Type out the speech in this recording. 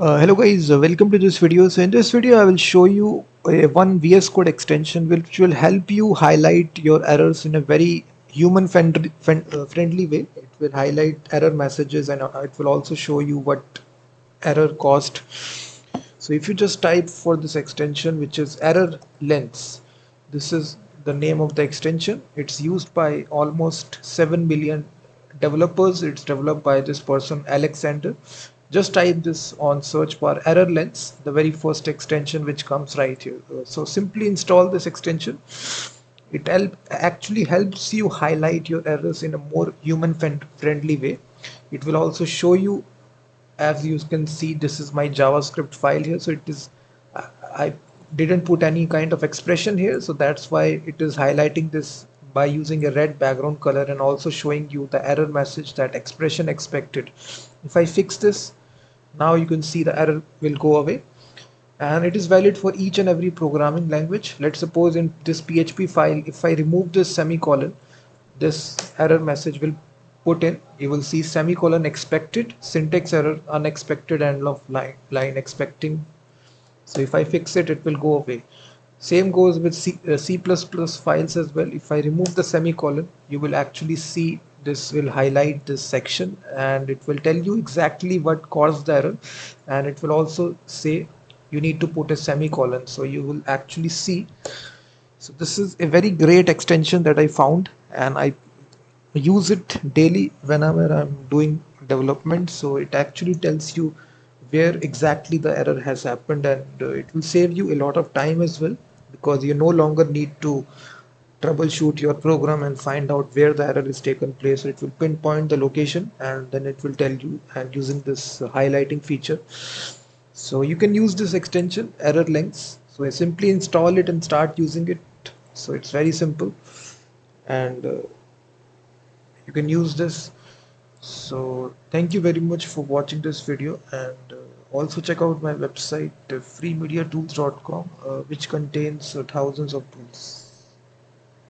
Hello guys, welcome to this video. So in this video I will show you one VS Code extension which will help you highlight your errors in a very friendly way. It will highlight error messages and it will also show you what error caused. So if you just type for this extension, which is error lengths, this is the name of the extension. It's used by almost 7 million developers. It's developed by this person Alexander. Just type this on search bar, error lengths, the very first extension which comes right here. So simply install this extension. It actually helps you highlight your errors in a more friendly way. It will also show you, as you can see, this is my JavaScript file here. So it is, I didn't put any kind of expression here, so that's why it is highlighting this by using a red background color and also showing you the error message, that expression expected. If I fix this, now you can see the error will go away, and it is valid for each and every programming language. Let's suppose in this PHP file, if I remove this semicolon, this error message will put in. You will see semicolon expected, syntax error, unexpected end of line expecting. So if I fix it, it will go away. Same goes with C++ files as well. If I remove the semicolon, you will actually see this will highlight this section and it will tell you exactly what caused the error, and it will also say you need to put a semicolon, so you will actually see. So this is a very great extension that I found, and I use it daily whenever I'm doing development. So it actually tells you where exactly the error has happened, and it will save you a lot of time as well, because you no longer need to troubleshoot your program and find out where the error is taken place. So it will pinpoint the location and then it will tell you, and using this highlighting feature. So you can use this extension, error lengths. So I simply install it and start using it. So it's very simple, and you can use this. So thank you very much for watching this video, and also check out my website freemediatools.com, which contains thousands of tools.